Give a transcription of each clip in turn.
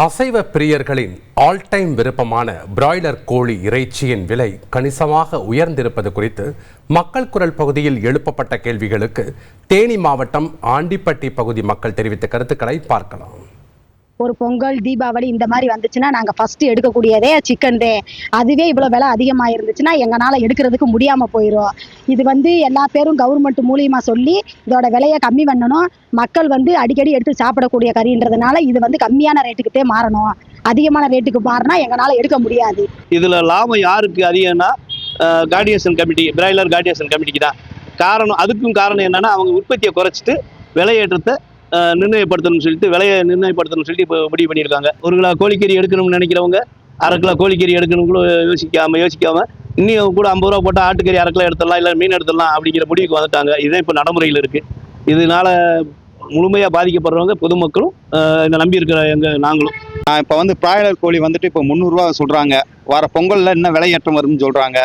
அசைவ பிரியர்களின் all time விருப்பமான broiler கோழி இறைச்சியின் விலை கணிசமாக உயர்ந்திருப்பது குறித்து மக்கள் குரல் பகுதியில் எழுப்பப்பட்ட கேள்விகளுக்கு தேனி மாவட்டம் ஆண்டிப்பட்டி பகுதி மக்கள் தெரிவித்த கருத்துக்களை பார்க்கலாம். ஒரு பொங்கல், தீபாவளி இந்த மாதிரி வந்துச்சுன்னா நாங்கள் ஃபர்ஸ்ட் எடுக்கக்கூடியதே சிக்கன் தான். அதுவே இவ்வளோ விலை அதிகமாக இருந்துச்சுன்னா எங்களால் எடுக்கிறதுக்கு முடியாமல் போயிடும். இது எல்லா பேரும் கவர்மெண்ட் மூலியமா சொல்லி இதோட விலையை கம்மி பண்ணணும். மக்கள் அடிக்கடி எடுத்து சாப்பிடக்கூடிய கறின்றதுனால இது கம்மியான ரேட்டுக்குத்தே மாறணும். அதிகமான ரேட்டுக்கு மாறினா எங்களால் எடுக்க முடியாது. இதில் லாபம் யாருக்கு அதிகம்னா கார்டியேஷன் கமிட்டி, பிராய்லர் கார்டியேஷன் கமிட்டிக்கு தான் காரணம். அதுக்கும் காரணம் என்னன்னா அவங்க உற்பத்தியை குறைச்சிட்டு விலையேற்றத்தை நிர்ணயப்படுத்தணும்னு சொல்லிட்டு விலையை நிர்ணயப்படுத்தணும்னு சொல்லிட்டு இப்போ முடிவு பண்ணியிருக்காங்க. ஒரு கிலோ கோழிக்கறி எடுக்கணும்னு நினைக்கிறவங்க அரை கிலோ கோழிக்கறி எடுக்கணும் கூட யோசிக்காம இன்னும் கூட 50 ரூபா போட்டால் ஆட்டுக்கறி அரை கிலோ எடுத்துடலாம், இல்லை மீன் எடுத்துடலாம் அப்படிங்கிற முடிவுக்கு வந்துட்டாங்க. இதுதான் இப்போ நடைமுறையில் இருக்குது. இதனால முழுமையாக பாதிக்கப்படுறவங்க பொதுமக்களும் இதை நம்பி இருக்கிற நாங்களும். இப்போ பிராய்லர் கோழி இப்போ 300 ரூபா சொல்கிறாங்க. வர பொங்கலில் இன்னும் விலையேற்றம் வரும்னு சொல்கிறாங்க.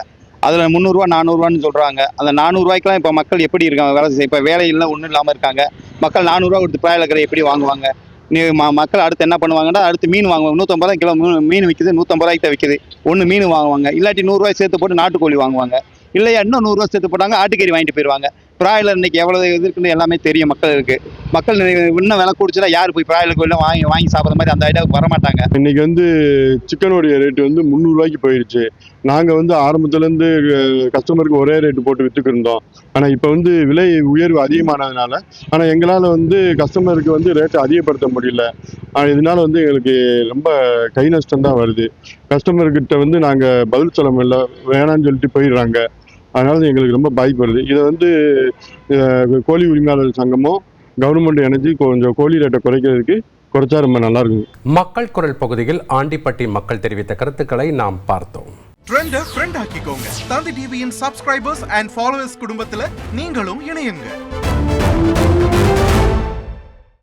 அதில் 300 ரூபா 400 ரூபான்னு சொல்கிறாங்க. அந்த 400 ரூபாய்க்கெலாம் இப்போ மக்கள் எப்படி இருக்காங்க? வேலை இப்போ வேலையில் ஒன்றும் இல்லாமல் இருக்காங்க. மக்கள் 400 ரூபா கொடுத்து பிராய்லர் கறி எப்படி வாங்குவாங்க? மக்கள் அடுத்து என்ன பண்ணுவாங்கன்னா அடுத்து மீன் வாங்குவாங்க. 150 ரூபா கிலோ மீன் விற்கிது, 150 ரூபாய்க்கு தான் விற்கிது. ஒன்று மீன் வாங்குவாங்க, இல்லாட்டி 100 ரூபாய் சேர்த்து போட்டு நாட்டுக்கோழி வாங்குவாங்க. இல்லையா இன்னும் 100 ரூபா சேர்த்து போட்டாங்க ஆட்டுக்கறி வாங்கிட்டு போயிடுவாங்க. பிராய்லர் இன்னைக்கு எவ்வளவு இருக்குன்னு எல்லாமே தெரியும் மக்களுக்கு. மக்கள் இன்னும் விலை கூடிச்சுன்னா யார் போய் பிராய்லர் கோழிலாம் வாங்கி சாப்பிட்ற மாதிரி அந்த ஐடியாவுக்கு வரமாட்டாங்க. இன்னைக்கு சிக்கனுடைய ரேட்டு 300 ரூபாய்க்கு போயிடுச்சு. நாங்கள் ஆரம்பத்துலேருந்து கஸ்டமருக்கு ஒரே ரேட்டு போட்டு விற்றுக்கிருந்தோம். ஆனால் இப்போ விலை உயர்வு அதிகமானதுனால ஆனால் எங்களால் கஸ்டமருக்கு ரேட்டை அதிகப்படுத்த முடியல. இதனால எங்களுக்கு ரொம்ப கை நஷ்டம் தான் வருது. கஸ்டமர்கிட்ட நாங்கள் பதில் சொல்ல முடியல, வேணான்னு சொல்லிட்டு போயிடுறாங்க. அதனால எங்களுக்கு ரொம்ப பாதிப்பு வருது. இதை கோழி உரிமையாளர் சங்கமும் கவர்மெண்ட் இணைஞ்சு கொஞ்சம் கோழி ரேட்டை குறைச்சா ரொம்ப நல்லா இருக்கும். மக்கள் குரல் பகுதியில் ஆண்டிப்பட்டி மக்கள் தெரிவித்த கருத்துக்களை நாம் பார்த்தோம். ட்ரெண்டை ஃப்ரெண்ட் ஆக்கிக்கோங்க. தந்தி டிவியின் சப்ஸ்கிரைபர்ஸ் அண்ட் ஃபாலோவர்ஸ் குடும்பத்தில் நீங்களும் இணையுங்க.